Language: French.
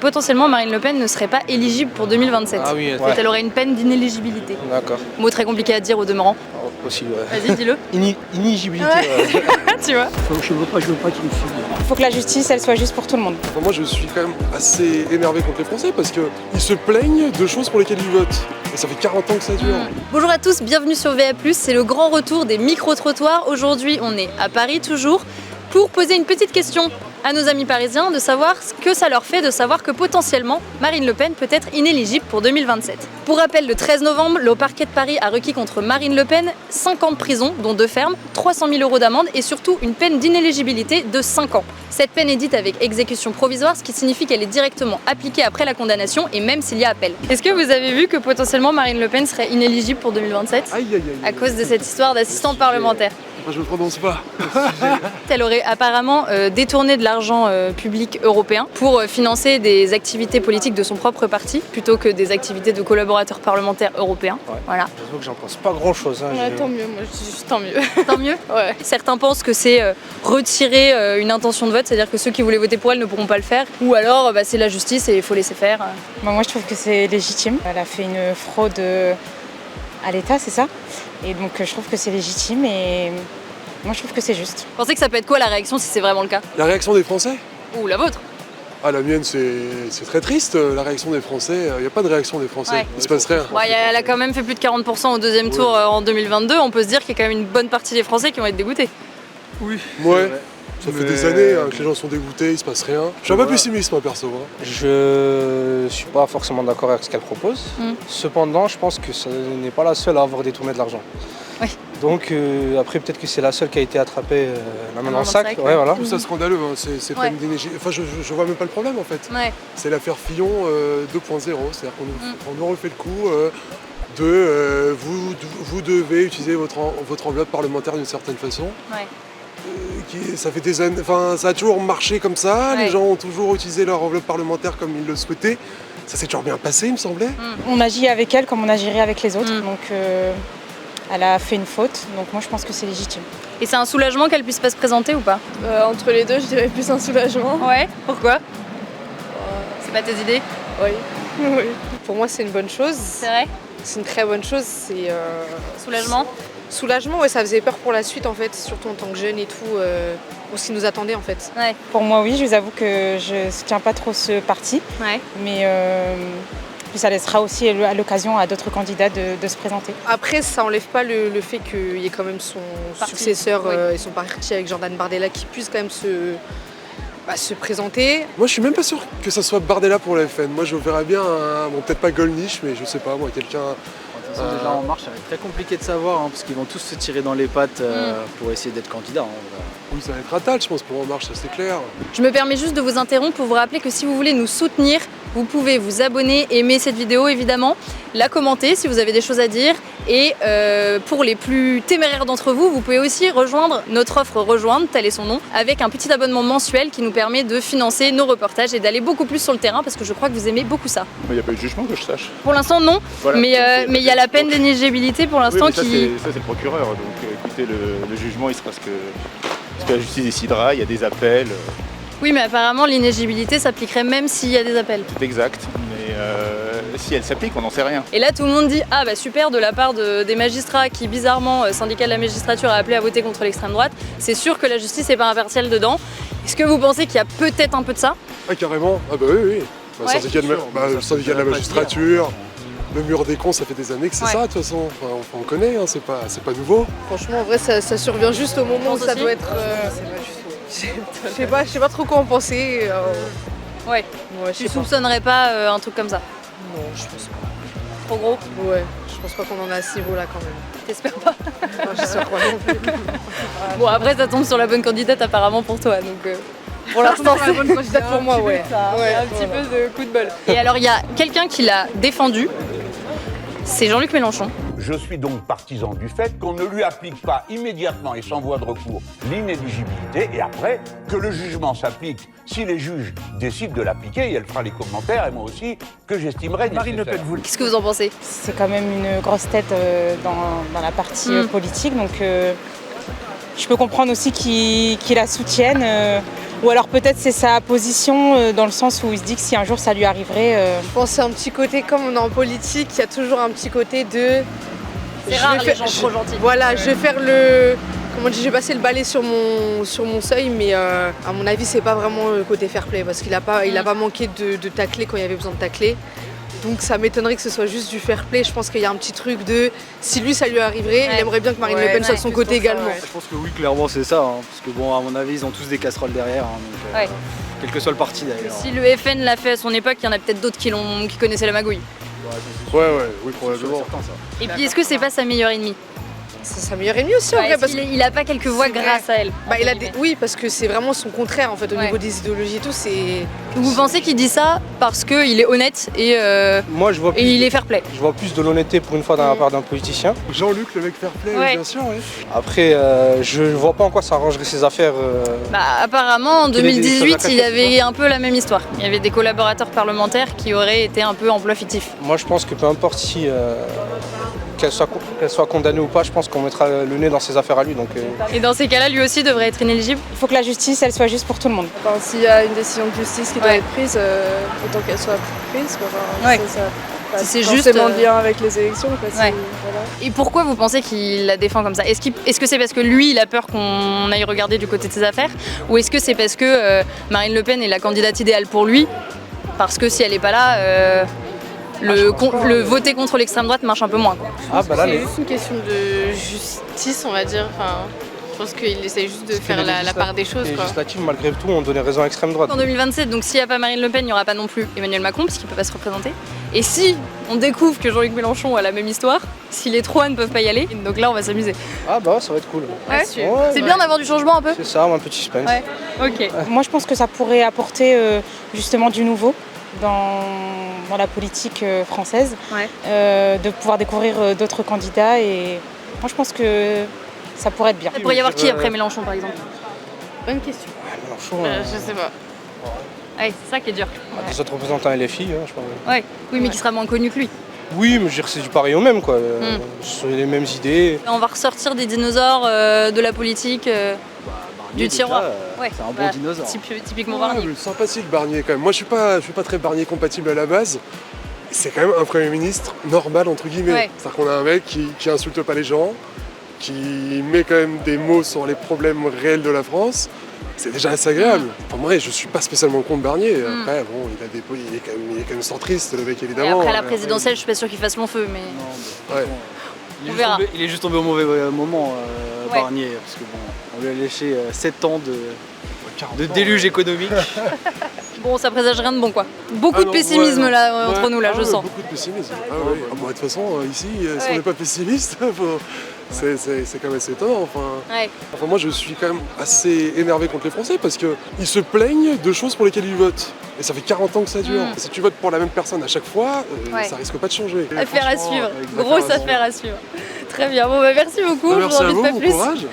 potentiellement Marine Le Pen ne serait pas éligible pour 2027. Ah oui, Elle aurait une peine d'inéligibilité. D'accord. Mot très compliqué à dire au demeurant. Possible, ouais. Vas-y, dis-le. Inéligibilité, Tu vois. Je veux pas qu'il me file. Il faut que la justice, elle soit juste pour tout le monde. Enfin, moi, je suis quand même assez énervé contre les Français parce qu'ils se plaignent de choses pour lesquelles ils votent. Et ça fait 40 ans que ça dure. Bonjour à tous, bienvenue sur VA+, c'est le grand retour des micro-trottoirs. Aujourd'hui, on est à Paris toujours pour poser une petite question à nos amis parisiens de savoir ce que ça leur fait de savoir que potentiellement Marine Le Pen peut être inéligible pour 2027. Pour rappel, le 13 novembre, le parquet de Paris a requis contre Marine Le Pen 5 ans de prison, dont 2 fermes, 300 000 € d'amende et surtout une peine d'inéligibilité de 5 ans. Cette peine est dite avec exécution provisoire, ce qui signifie qu'elle est directement appliquée après la condamnation et même s'il y a appel. Est-ce que vous avez vu que potentiellement Marine Le Pen serait inéligible pour 2027 à cause de cette histoire d'assistante parlementaire? Moi, je me prononce pas. Elle aurait apparemment détourné de l'argent public européen pour financer des activités politiques de son propre parti plutôt que des activités de collaborateurs parlementaires européens. Ouais. Voilà. J'avoue que j'en pense pas grand-chose. Tant mieux, moi je dis juste tant mieux. Tant mieux. Ouais. Certains pensent que c'est retirer une intention de vote, c'est-à-dire que ceux qui voulaient voter pour elle ne pourront pas le faire. Ou alors c'est la justice et il faut laisser faire. Moi je trouve que c'est légitime. Elle a fait une fraude à l'État, c'est ça? Et donc je trouve que c'est légitime et moi je trouve que c'est juste. Vous pensez que ça peut être quoi la réaction si c'est vraiment le cas? La réaction des Français? Ou la vôtre? Ah, la mienne, c'est très triste, la réaction des Français. Il n'y a pas de réaction des Français. Ouais. Il se passe rien. Elle a quand même fait plus de 40% au deuxième tour en 2022. On peut se dire qu'il y a quand même une bonne partie des Français qui vont être dégoûtés. Oui. Ouais. Ça fait des années que les gens sont dégoûtés, il se passe rien. Je suis un peu pessimiste, moi, perso. Je suis pas forcément d'accord avec ce qu'elle propose. Cependant, je pense que ce n'est pas la seule à avoir détourné de l'argent. Oui. Donc après, peut-être que c'est la seule qui a été attrapée la main dans le sac, sac. ouais. Ouais, voilà. Je trouve ça scandaleux, hein. C'est pas une d'énergie. Enfin, je vois même pas le problème, en fait. Ouais. C'est l'affaire Fillon 2.0. C'est-à-dire qu'on nous refait le coup vous devez utiliser votre enveloppe parlementaire d'une certaine façon. Ouais. Ça fait des années, enfin ça a toujours marché comme ça, Ouais. les gens ont toujours utilisé leur enveloppe parlementaire comme ils le souhaitaient. Ça s'est toujours bien passé, il me semblait. On agit avec elle comme on agirait avec les autres. Donc elle a fait une faute, donc moi je pense que c'est légitime. Et c'est un soulagement qu'elle puisse pas se présenter ou pas? Entre les deux, je dirais plus un soulagement. Ouais. Pourquoi? C'est pas tes idées? Oui. Oui. Pour moi, c'est une bonne chose. C'est vrai? C'est une très bonne chose. C'est Soulagement? soulagement. Ouais, ça faisait peur pour la suite en fait, surtout en tant que jeune et tout, pour ce qui nous attendait en fait. Ouais. Pour moi oui, je vous avoue que je soutiens pas trop ce parti, Ouais. mais ça laissera aussi à l'occasion à d'autres candidats de se présenter. Après, ça enlève pas le fait qu'il y ait quand même son Parti. successeur Oui. et son parti avec Jordan Bardella qui puisse quand même se présenter. Moi je suis même pas sûr que ça soit Bardella pour la FN. Moi je verrais bien, bon peut-être pas Gollnisch, mais je sais pas moi, quelqu'un... Déjà en marche, ça va être très compliqué de savoir, parce qu'ils vont tous se tirer dans les pattes pour essayer d'être candidats. Oui, ça va être Attal, je pense, pour En Marche, ça c'est clair. Je me permets juste de vous interrompre pour vous rappeler que si vous voulez nous soutenir, vous pouvez vous abonner, aimer cette vidéo évidemment, la commenter si vous avez des choses à dire. Et pour les plus téméraires d'entre vous, vous pouvez aussi rejoindre notre offre Rejoindre, tel est son nom, avec un petit abonnement mensuel qui nous permet de financer nos reportages et d'aller beaucoup plus sur le terrain parce que je crois que vous aimez beaucoup ça. Il n'y a pas eu de jugement que je sache. Pour l'instant non, Voilà. mais il y a la peine d'inéligibilité pour l'instant Oui, mais qui... ça c'est le procureur, donc écoutez, le jugement il sera ce que la justice décidera, il y a des appels. Oui mais apparemment l'inéligibilité s'appliquerait même s'il y a des appels. C'est exact, mais si elle s'applique, on n'en sait rien. Et là tout le monde dit ah bah super de la part des magistrats qui bizarrement, syndicat de la magistrature a appelé à voter contre l'extrême droite, c'est sûr que la justice n'est pas impartiale dedans. Est-ce que vous pensez qu'il y a peut-être un peu de ça? Ah carrément, ah bah oui. Ouais. Le syndicat de la magistrature, le mur des cons, ça fait des années que c'est Ouais. ça de toute façon. Enfin, on connaît, hein, c'est pas nouveau. Franchement, en vrai, ça survient juste au moment où pense ça aussi doit être. Je sais pas trop quoi en penser. Ouais. Ouais, je Tu sais pas. soupçonnerais pas un truc comme ça? Non, je pense pas. Trop gros? Ouais, je pense pas qu'on en est à ce niveau-là quand même. T'espères pas? Enfin, j'espère pas non plus. Bon après ça tombe sur la bonne candidate apparemment pour toi donc pour l'instant C'est la bonne candidate pour moi, ouais. ouais, un petit peu de coup de bol. Et alors il y a quelqu'un qui l'a défendu, c'est Jean-Luc Mélenchon. Je suis donc partisan du fait qu'on ne lui applique pas immédiatement et sans voie de recours l'inéligibilité et après que le jugement s'applique si les juges décident de l'appliquer et elle fera les commentaires et moi aussi que j'estimerais nécessaire. Qu'est-ce que vous en pensez? C'est quand même une grosse tête dans la partie politique, donc je peux comprendre aussi qu'ils la soutiennent. Ou alors peut-être c'est sa position dans le sens où il se dit que si un jour ça lui arriverait... Je pense que c'est un petit côté, comme on est en politique, il y a toujours un petit côté de... C'est rare les gens trop gentils. Voilà, je vais faire le... Comment dire, je vais passer le balai sur mon seuil, mais à mon avis, c'est pas vraiment le côté fair play, parce qu'il a pas manqué de tacler quand il y avait besoin de tacler. Donc ça m'étonnerait que ce soit juste du fair play. Je pense qu'il y a un petit truc de... Si lui, ça lui arriverait, il aimerait bien que Marine Le Pen soit de son côté également. Je pense que oui, clairement, c'est ça. Parce que bon, à mon avis, ils ont tous des casseroles derrière. Donc, quel que soit le parti d'ailleurs. Si le FN l'a fait à son époque, il y en a peut-être d'autres qui connaissaient la magouille. Oui, probablement. Et puis est-ce que c'est pas sa meilleure ennemie? C'est sa meilleure ennemie aussi en vrai. Parce qu'il a pas quelques voix grâce à elle. Oui, parce que c'est vraiment son contraire en fait au niveau des idéologies et tout. Vous pensez qu'il dit ça parce qu'il est honnête et Moi, je vois plus il est fair play? Je vois plus de l'honnêteté pour une fois de la part d'un politicien. Jean-Luc, le mec fair play, bien sûr, oui. Après, je vois pas en quoi ça arrangerait ses affaires. Apparemment, en 2018, il avait un peu la même histoire. Il y avait des collaborateurs parlementaires qui auraient été un peu emploi fictif. Moi, je pense que peu importe si qu'elle soit condamnée ou pas, je pense qu'on mettra le nez dans ses affaires à lui. Donc, Et dans ces cas-là, lui aussi devrait être inéligible? Il faut que la justice, elle soit juste pour tout le monde. S'il y a une décision de justice qui doit être prise, autant qu'elle soit prise. Si c'est juste forcément lien avec les élections. Voilà. Et pourquoi vous pensez qu'il la défend comme ça? Est-ce que c'est parce que lui, il a peur qu'on aille regarder du côté de ses affaires? Ou est-ce que c'est parce que Marine Le Pen est la candidate idéale pour lui? Parce que si elle n'est pas là... le voter contre l'extrême droite marche un peu moins. Quoi. C'est juste une question de justice, on va dire. Je pense qu'il essaie juste de faire la part des choses. Les législatives, malgré tout, ont donné raison à l'extrême droite. En 2027, donc s'il n'y a pas Marine Le Pen, il n'y aura pas non plus Emmanuel Macron, puisqu'il ne peut pas se représenter. Et si on découvre que Jean-Luc Mélenchon a la même histoire, si les trois ne peuvent pas y aller, donc là on va s'amuser. Ah bah ça va être cool. C'est bien d'avoir du changement un peu. C'est ça, un petit suspense. Ok. Moi je pense que ça pourrait apporter justement du nouveau dans la politique française, de pouvoir découvrir d'autres candidats et moi je pense que ça pourrait être bien. Il pourrait y avoir qui après Mélenchon par exemple? Bonne question. Mélenchon, je sais pas. Ouais, c'est ça qui est dur. Des autres représentants LFI, je pense. Oui, mais qui sera moins connu que lui. Oui, mais c'est du pareil au même, quoi. C'est les mêmes idées. On va ressortir des dinosaures de la politique, du tiroir. C'est un bon dinosaure. Typiquement Barnier. Sympathique Barnier quand même. Moi je suis pas très Barnier compatible à la base. C'est quand même un Premier ministre normal entre guillemets. C'est-à-dire qu'on a un mec qui insulte pas les gens, qui met quand même des mots sur les problèmes réels de la France. C'est déjà assez agréable. Enfin, moi, je suis pas spécialement contre Barnier. Après, bon, il est quand même centriste, le mec, évidemment. Et après la présidentielle, je suis pas sûre qu'il fasse long feu, mais... Ouais. On verra. Il est juste tombé au mauvais moment, Barnier, parce que bon, on lui a léché 7 ans de déluge économique. Bon, ça présage rien de bon, quoi. Beaucoup de pessimisme là entre nous, là, je sens. Beaucoup de pessimisme. De toute façon, ici, si on n'est pas pessimiste, c'est quand même assez étonnant. Enfin, moi, je suis quand même assez énervé contre les Français parce qu'ils se plaignent de choses pour lesquelles ils votent. Et ça fait 40 ans que ça dure. Si tu votes pour la même personne à chaque fois, ça risque pas de changer. Affaire à suivre. Grosse affaire à suivre. Très bien. Bon, merci beaucoup. Merci à vous, bon plus. courage.